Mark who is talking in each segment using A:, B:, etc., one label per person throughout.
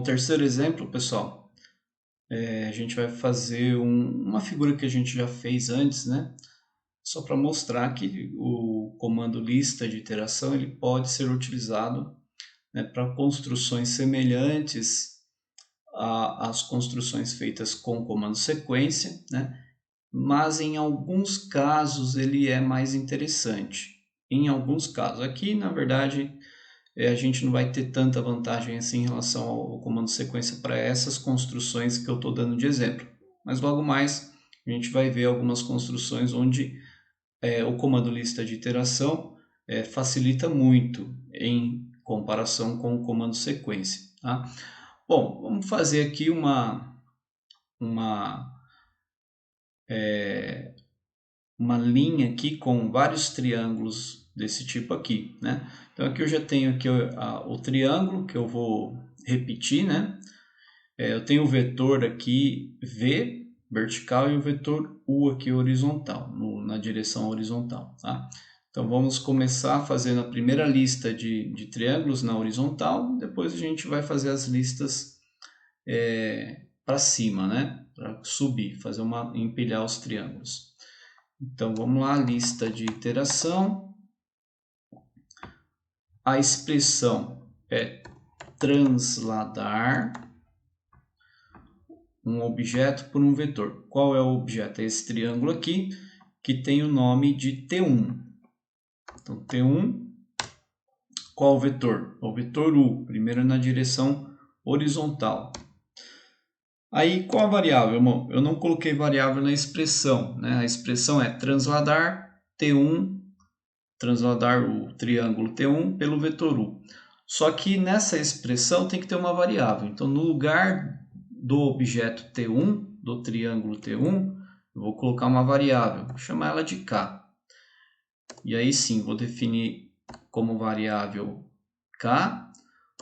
A: terceiro exemplo, pessoal, a gente vai fazer uma figura que a gente já fez antes, né? Só para mostrar que o comando lista de iteração ele pode ser utilizado, né, para construções semelhantes às construções feitas com o comando sequência, né? Mas em alguns casos ele é mais interessante. Em alguns casos. Aqui, na verdade, a gente não vai ter tanta vantagem assim em relação ao comando sequência para essas construções que eu estou dando de exemplo. Mas logo mais a gente vai ver algumas construções onde o comando lista de iteração facilita muito em comparação com o comando sequência. Tá? Bom, vamos fazer aqui uma linha aqui com vários triângulos desse tipo aqui, né? Então aqui eu já tenho aqui o triângulo que eu vou repetir, né? Eu tenho o vetor aqui V vertical e o vetor U aqui horizontal, na direção horizontal, tá? Então vamos começar fazendo a primeira lista de triângulos na horizontal, depois a gente vai fazer as listas para cima, né? Para subir, empilhar os triângulos. Então vamos lá, lista de iteração. A expressão é transladar um objeto por um vetor. Qual é o objeto? É esse triângulo aqui, que tem o nome de T1. Então, T1, qual o vetor? O vetor U, primeiro na direção horizontal. Aí, qual a variável, irmão? Eu não coloquei variável na expressão, né? A expressão é transladar T1, transladar o triângulo T1 pelo vetor U. Só que nessa expressão tem que ter uma variável. Então, no lugar do objeto T1, do triângulo T1, eu vou colocar uma variável, vou chamar ela de K. E aí sim, vou definir como variável K,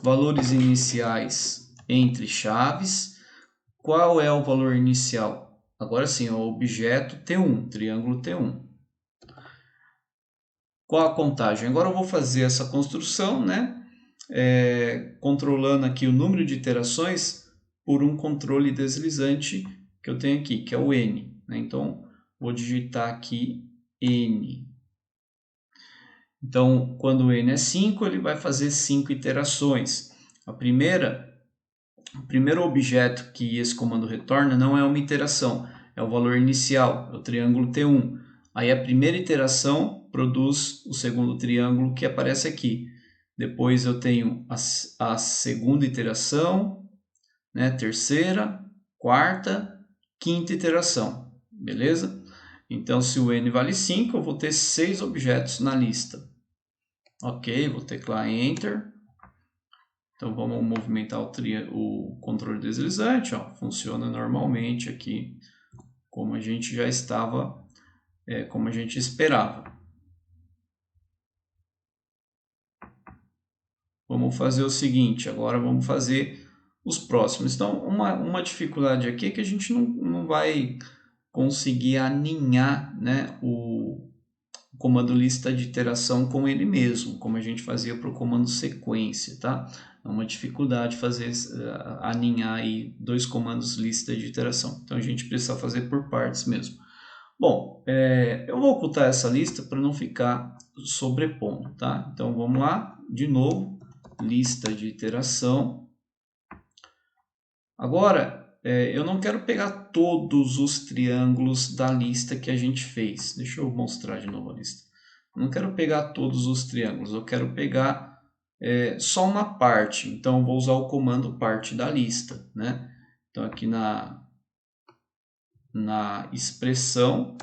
A: valores iniciais entre chaves. Qual é o valor inicial? Agora sim, é o objeto T1, triângulo T1. Qual a contagem? Agora eu vou fazer essa construção, né? Controlando aqui o número de iterações por um controle deslizante que eu tenho aqui, que é o N, né? Então, vou digitar aqui N. Então, quando o N é 5, ele vai fazer 5 iterações. O primeiro objeto que esse comando retorna não é uma iteração, é o valor inicial, é o triângulo T1. Aí a primeira iteração produz o segundo triângulo que aparece aqui. Depois eu tenho a segunda iteração, né? Terceira, quarta, quinta iteração, beleza? Então, se o n vale 5, eu vou ter 6 objetos na lista. Ok, vou teclar Enter. Então, vamos movimentar o controle deslizante, ó, funciona normalmente aqui, como a gente já estava, como a gente esperava. Vamos fazer o seguinte, agora vamos fazer os próximos. Então, uma dificuldade aqui é que a gente não vai conseguir aninhar, né, o comando lista de iteração com ele mesmo, como a gente fazia para o comando sequência, tá? É uma dificuldade fazer aninhar aí dois comandos lista de iteração. Então a gente precisa fazer por partes mesmo. Bom, eu vou ocultar essa lista para não ficar sobrepondo, tá? Então vamos lá, de novo, lista de iteração. Agora, eu não quero pegar todos os triângulos da lista que a gente fez. Deixa eu mostrar de novo a lista. Eu não quero pegar todos os triângulos, eu quero pegar só uma parte. Então, eu vou usar o comando parte da lista, né? Então, aqui na expressão,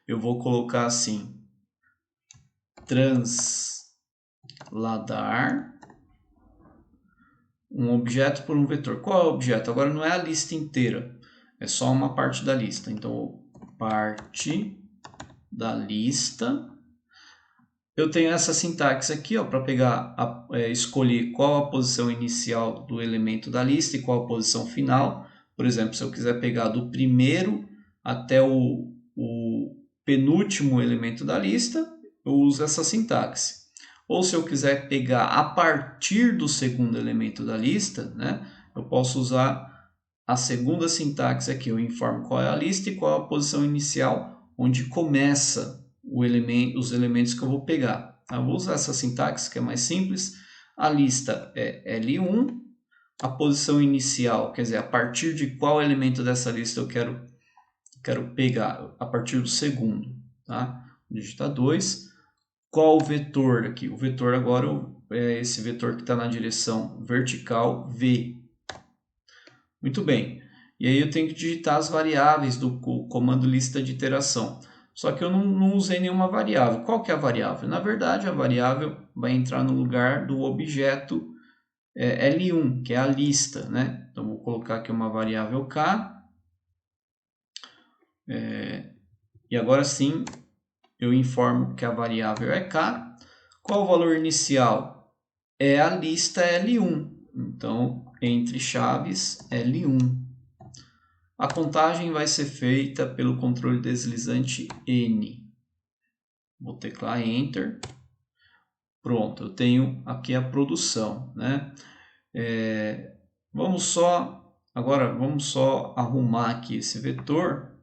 A: eu vou colocar assim, transladar um objeto por um vetor. Qual é o objeto? Agora não é a lista inteira, é só uma parte da lista. Então, parte da lista. Eu tenho essa sintaxe aqui para pegar, escolher qual a posição inicial do elemento da lista e qual a posição final. Por exemplo, se eu quiser pegar do primeiro até o penúltimo elemento da lista, eu uso essa sintaxe. ou se eu quiser pegar a partir do segundo elemento da lista, né, eu posso usar a segunda sintaxe aqui. Eu informo qual é a lista e qual é a posição inicial onde começa os elementos que eu vou pegar. Eu vou usar essa sintaxe que é mais simples. A lista é L1, a posição inicial, quer dizer, a partir de qual elemento dessa lista eu quero pegar, a partir do segundo. Tá? Vou digitar 2. Qual o vetor aqui? O vetor agora é esse vetor que está na direção vertical V. Muito bem. E aí eu tenho que digitar as variáveis do comando lista de iteração. Só que eu não usei nenhuma variável. Qual que é a variável? Na verdade, a variável vai entrar no lugar do objeto L1, que é a lista, né? Então, vou colocar aqui uma variável k. E agora sim, eu informo que a variável é k. Qual o valor inicial? É a lista L1. Então, entre chaves L1. A contagem vai ser feita pelo controle deslizante N. Vou teclar Enter. Pronto, eu tenho aqui a produção, né? Vamos só arrumar aqui esse vetor,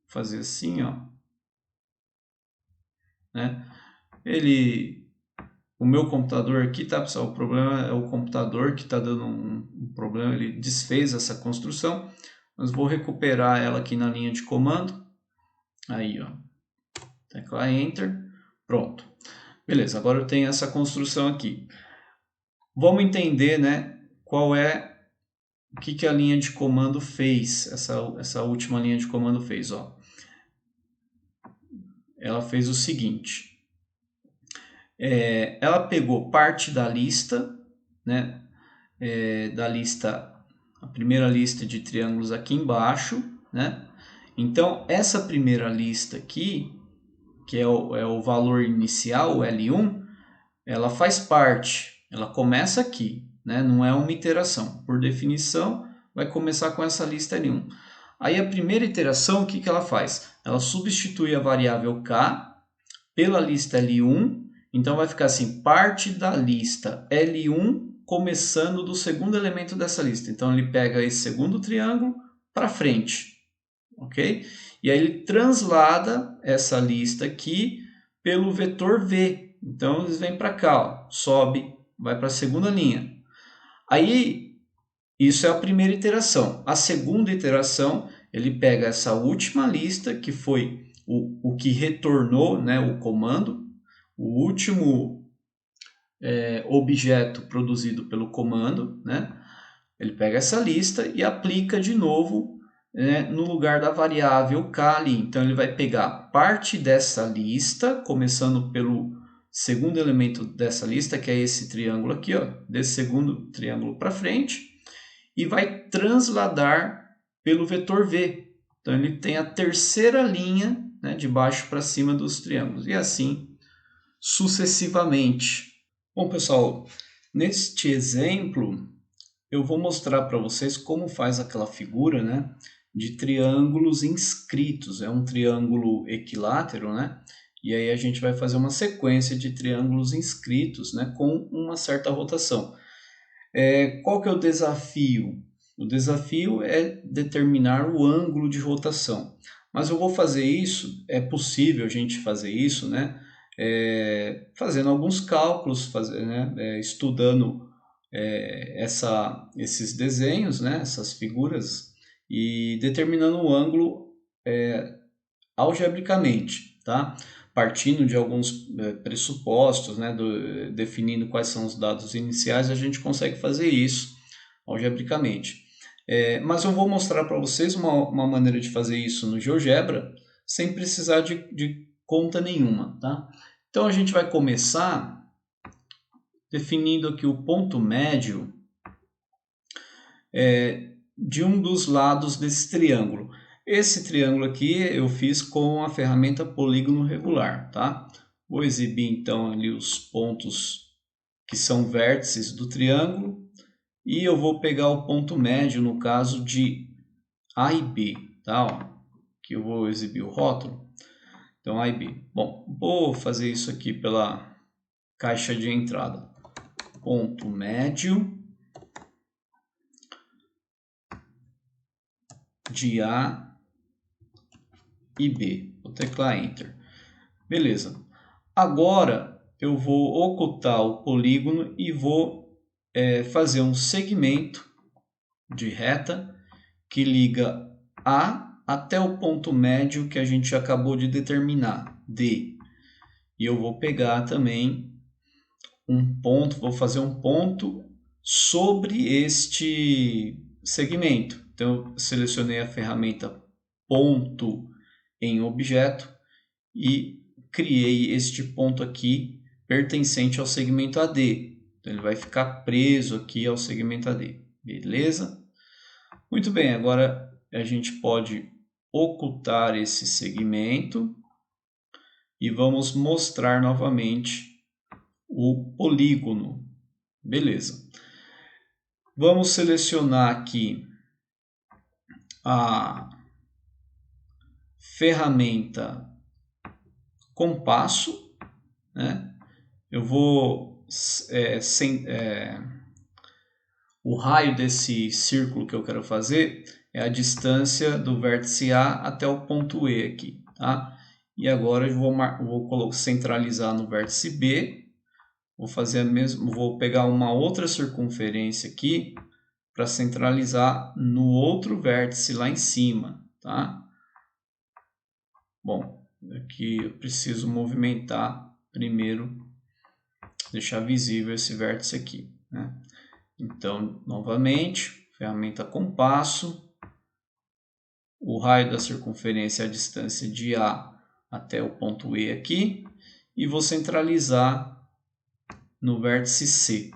A: fazer assim, ó, né? O meu computador aqui, tá, pessoal? O problema é o computador que está dando um problema, ele desfez essa construção, mas vou recuperar ela aqui na linha de comando. Aí, ó, tecla Enter, pronto. Beleza, agora eu tenho essa construção aqui. Vamos entender, né, o que a linha de comando fez, essa última linha de comando fez, ó. Ela fez o seguinte, ela pegou parte da lista, né, a primeira lista de triângulos aqui embaixo, né? Então, essa primeira lista aqui, que é o valor inicial, o L1, ela faz parte, ela começa aqui, né? Não é uma iteração. Por definição, vai começar com essa lista L1. Aí a primeira iteração, o que ela faz? Ela substitui a variável k pela lista L1, então vai ficar assim, parte da lista L1 começando do segundo elemento dessa lista. Então ele pega esse segundo triângulo para frente, ok? E aí ele translada essa lista aqui pelo vetor V. Então eles vêm para cá, ó, sobe, vai para a segunda linha. Aí isso é a primeira iteração. A segunda iteração, ele pega essa última lista, que foi o que retornou, né, o comando, o último objeto produzido pelo comando, né? Ele pega essa lista e aplica de novo, né, no lugar da variável k ali. Então ele vai pegar parte dessa lista, começando pelo segundo elemento dessa lista, que é esse triângulo aqui, ó, desse segundo triângulo para frente, e vai transladar pelo vetor V. Então ele tem a terceira linha, né, de baixo para cima dos triângulos, e assim sucessivamente. Bom, pessoal, neste exemplo eu vou mostrar para vocês como faz aquela figura, né, de triângulos inscritos. É um triângulo equilátero, né? E aí a gente vai fazer uma sequência de triângulos inscritos, né, com uma certa rotação. Qual que é o desafio? O desafio é determinar o ângulo de rotação. Mas eu vou fazer isso, é possível a gente fazer isso, né? Fazendo alguns cálculos, estudando esses desenhos, né? Essas figuras, e determinando o ângulo algebricamente, tá? Partindo de alguns pressupostos, né, definindo quais são os dados iniciais, a gente consegue fazer isso algebricamente. Mas eu vou mostrar para vocês uma maneira de fazer isso no GeoGebra sem precisar de conta nenhuma, tá? Então a gente vai começar definindo aqui o ponto médio de um dos lados desse triângulo. Esse triângulo aqui eu fiz com a ferramenta polígono regular, tá? Vou exibir então ali os pontos que são vértices do triângulo e eu vou pegar o ponto médio no caso de A e B, tá? Ó, que eu vou exibir o rótulo. Então A e B. Bom, vou fazer isso aqui pela caixa de entrada, ponto médio de A e B. Vou teclar Enter. Beleza. Agora eu vou ocultar o polígono e vou fazer um segmento de reta que liga A até o ponto médio que a gente acabou de determinar, D. E eu vou pegar também um ponto, vou fazer um ponto sobre este segmento. Então, eu selecionei a ferramenta ponto em objeto e criei este ponto aqui pertencente ao segmento AD. Então, ele vai ficar preso aqui ao segmento AD. Beleza? Muito bem, agora a gente pode ocultar esse segmento e vamos mostrar novamente o polígono. Beleza. Vamos selecionar aqui a ferramenta compasso, né? Eu vou o raio desse círculo que eu quero fazer é a distância do vértice A até o ponto E aqui, tá? E agora eu vou centralizar no vértice B. Vou fazer vou pegar uma outra circunferência aqui para centralizar no outro vértice lá em cima, tá? Bom, aqui eu preciso movimentar primeiro, deixar visível esse vértice aqui, né? Então, novamente, ferramenta compasso, o raio da circunferência é a distância de A até o ponto E aqui, e vou centralizar no vértice C.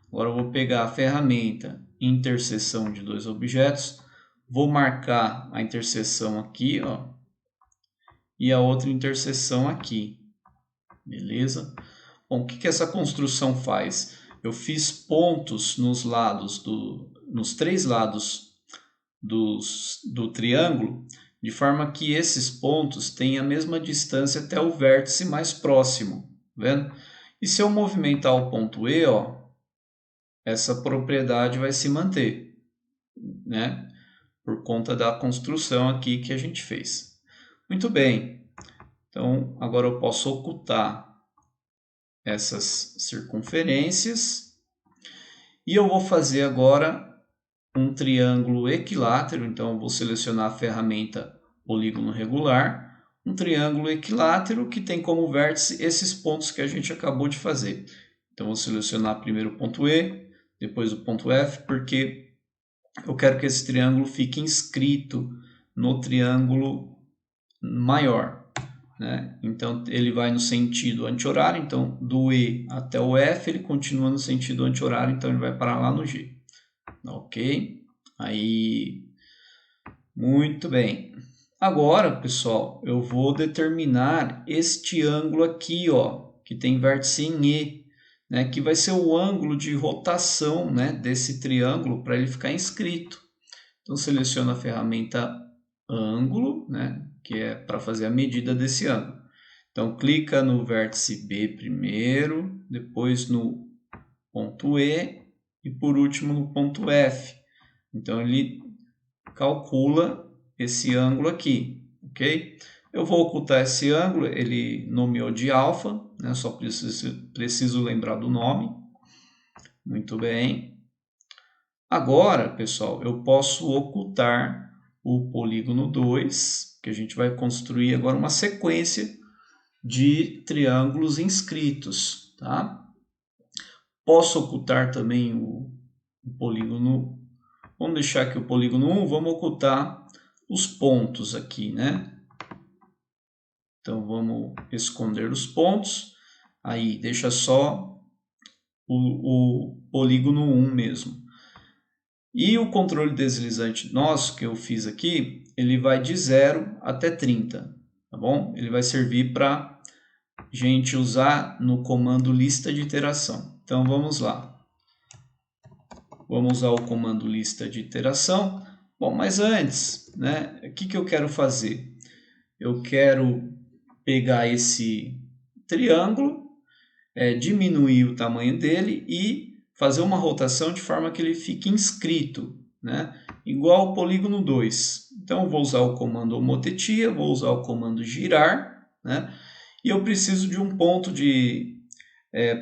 A: Agora eu vou pegar a ferramenta interseção de dois objetos, vou marcar a interseção aqui, ó, e a outra interseção aqui, beleza? Bom, o que essa construção faz? Eu fiz pontos nos lados nos três lados do triângulo, de forma que esses pontos têm a mesma distância até o vértice mais próximo, tá vendo? E se eu movimentar o ponto E, ó, essa propriedade vai se manter, né? Por conta da construção aqui que a gente fez. Muito bem. Então, agora eu posso ocultar essas circunferências. E eu vou fazer agora um triângulo equilátero. Então, eu vou selecionar a ferramenta polígono regular. Um triângulo equilátero que tem como vértice esses pontos que a gente acabou de fazer. Então, vou selecionar primeiro o ponto E, depois o ponto F, porque eu quero que esse triângulo fique inscrito no triângulo maior, né? Então, ele vai no sentido anti-horário, então do E até o F ele continua no sentido anti-horário, então ele vai parar lá no G. Ok? Aí, muito bem. Agora, pessoal, eu vou determinar este ângulo aqui, ó, que tem vértice em E, né, que vai ser o ângulo de rotação, né, desse triângulo para ele ficar inscrito. Então, seleciono a ferramenta ângulo, né, que é para fazer a medida desse ângulo. Então, clica no vértice B primeiro, depois no ponto E e por último no ponto F. Então, ele calcula esse ângulo aqui, ok? Eu vou ocultar esse ângulo, ele nomeou de alfa, né? Só preciso lembrar do nome. Muito bem. Agora, pessoal, eu posso ocultar o polígono 2, que a gente vai construir agora uma sequência de triângulos inscritos, tá? Posso ocultar também o polígono. Vamos deixar aqui o polígono 1, vamos ocultar os pontos aqui, né? Então, vamos esconder os pontos. Aí, deixa só o polígono 1 mesmo. E o controle deslizante nosso, que eu fiz aqui, ele vai de 0 até 30, tá bom? Ele vai servir para a gente usar no comando lista de iteração. Então, vamos lá. Vamos usar o comando lista de iteração. Bom, mas antes, né, o que eu quero fazer? Eu quero pegar esse triângulo diminuir o tamanho dele e fazer uma rotação de forma que ele fique inscrito, né? Igual ao polígono 2. Então, eu vou usar o comando homotetia, vou usar o comando girar, né? E eu preciso de um ponto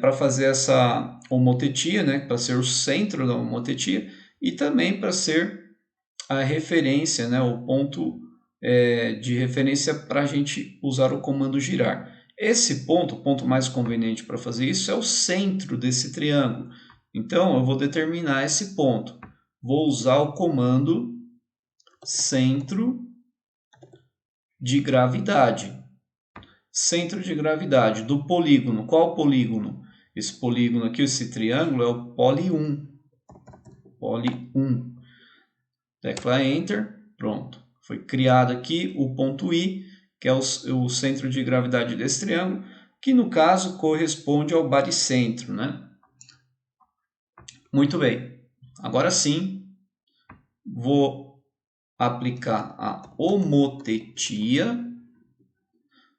A: para fazer essa homotetia, né? Para ser o centro da homotetia e também para ser a referência, né? O ponto de referência para a gente usar o comando girar. Esse ponto, o ponto mais conveniente para fazer isso é o centro desse triângulo. Então, eu vou determinar esse ponto. Vou usar o comando centro de gravidade. Centro de gravidade do polígono. Qual polígono? Esse polígono aqui, esse triângulo, é o poli 1. Poli 1. Tecla Enter. Pronto. Foi criado aqui o ponto I, que é o centro de gravidade desse triângulo, que no caso corresponde ao baricentro, né? Muito bem. Agora sim, vou aplicar a homotetia.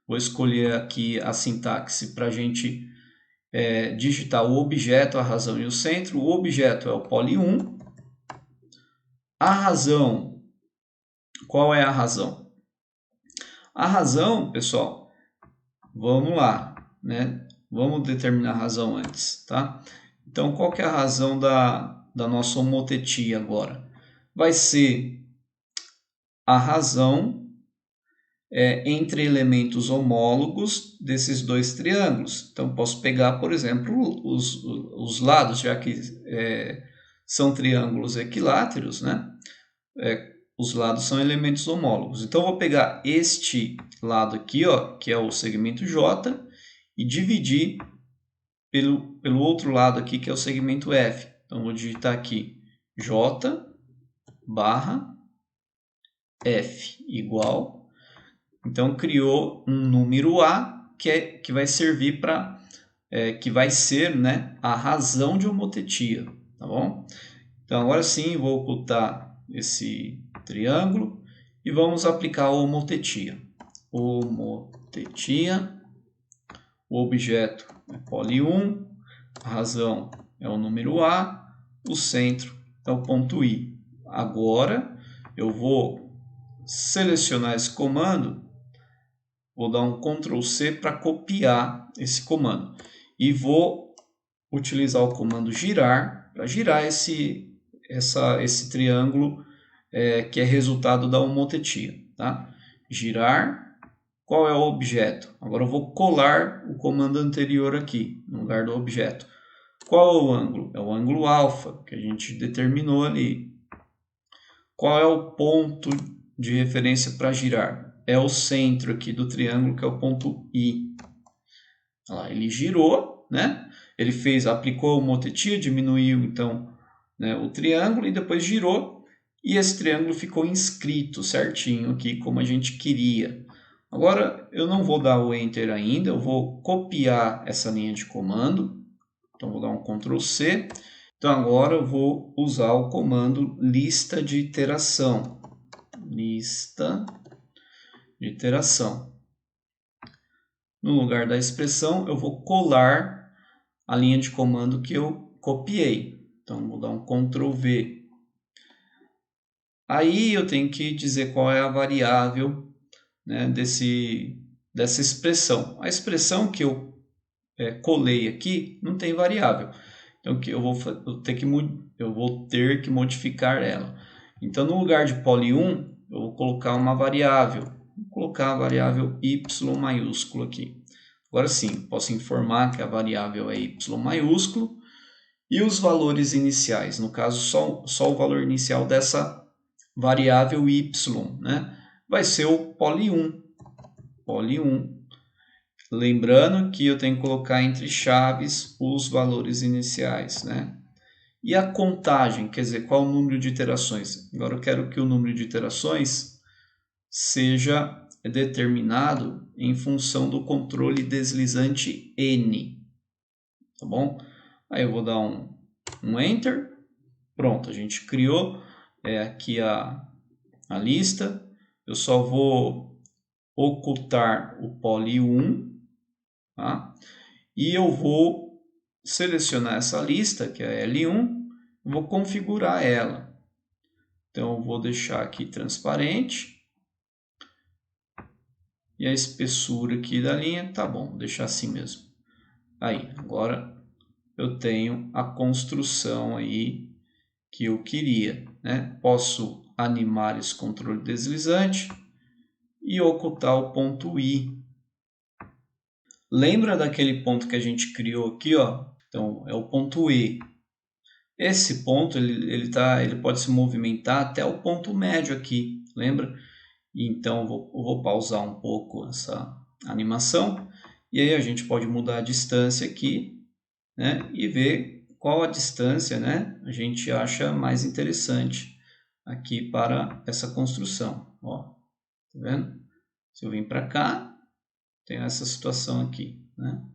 A: Vou escolher aqui a sintaxe para a gente digitar o objeto, a razão e o centro. O objeto é o poli 1. A razão, qual é a razão? A razão, pessoal, vamos lá, né? Vamos determinar a razão antes, tá? Então, qual que é a razão da nossa homotetia agora? Vai ser a razão entre elementos homólogos desses dois triângulos. Então, posso pegar, por exemplo, os lados, já que são triângulos equiláteros, né? Os lados são elementos homólogos. Então, eu vou pegar este lado aqui, ó, que é o segmento J, e dividir pelo outro lado aqui, que é o segmento F. Então, vou digitar aqui J barra F igual. Então, criou um número A que vai servir para... que vai ser, né, a razão de homotetia, tá bom? Então, agora sim, vou ocultar esse triângulo e vamos aplicar a homotetia. Homotetia, o objeto é poli 1, a razão é o número A, o centro é o ponto I. Agora, eu vou selecionar esse comando, vou dar um Ctrl C para copiar esse comando. E vou utilizar o comando girar para girar esse triângulo que é resultado da homotetia. Tá? Girar, qual é o objeto? Agora eu vou colar o comando anterior aqui, no lugar do objeto. Qual é o ângulo? É o ângulo alfa, que a gente determinou ali. Qual é o ponto de referência para girar? É o centro aqui do triângulo, que é o ponto I. Olha lá, ele girou, né? Ele aplicou a homotetia, diminuiu então, né, o triângulo e depois girou. E esse triângulo ficou inscrito certinho aqui, como a gente queria. Agora, eu não vou dar o Enter ainda, eu vou copiar essa linha de comando. Então, vou dar um Ctrl C. Então, agora eu vou usar o comando lista de iteração. Lista de iteração. No lugar da expressão, eu vou colar a linha de comando que eu copiei. Então, vou dar um Ctrl V. Aí, eu tenho que dizer qual é a variável, né, dessa expressão. A expressão que eu colei aqui não tem variável. Então, eu vou ter que modificar ela. Então, no lugar de poli 1, eu vou colocar uma variável. Vou colocar a variável y maiúsculo aqui. Agora sim, posso informar que a variável é y maiúsculo e os valores iniciais. No caso, só o valor inicial dessa variável y, né, vai ser o poli 1. Poli 1. Lembrando que eu tenho que colocar entre chaves os valores iniciais, né? E a contagem, quer dizer, qual o número de iterações? Agora eu quero que o número de iterações seja determinado em função do controle deslizante N, tá bom? Aí eu vou dar um Enter, pronto, a gente criou aqui a lista, eu só vou ocultar o poli 1, tá? e eu vou selecionar essa lista, que é a L1, vou configurar ela. Então, eu vou deixar aqui transparente. E a espessura aqui da linha, tá bom, vou deixar assim mesmo. Aí, agora eu tenho a construção aí que eu queria, né? Posso animar esse controle deslizante e ocultar o ponto I. Lembra daquele ponto que a gente criou aqui, ó? Então, é o ponto E. Esse ponto, ele pode se movimentar até o ponto médio aqui, lembra? Então, eu vou pausar um pouco essa animação. E aí a gente pode mudar a distância aqui, né? E ver qual a distância, né? A gente acha mais interessante aqui para essa construção. Ó, tá vendo? Se eu vim para cá, tenho essa situação aqui, né?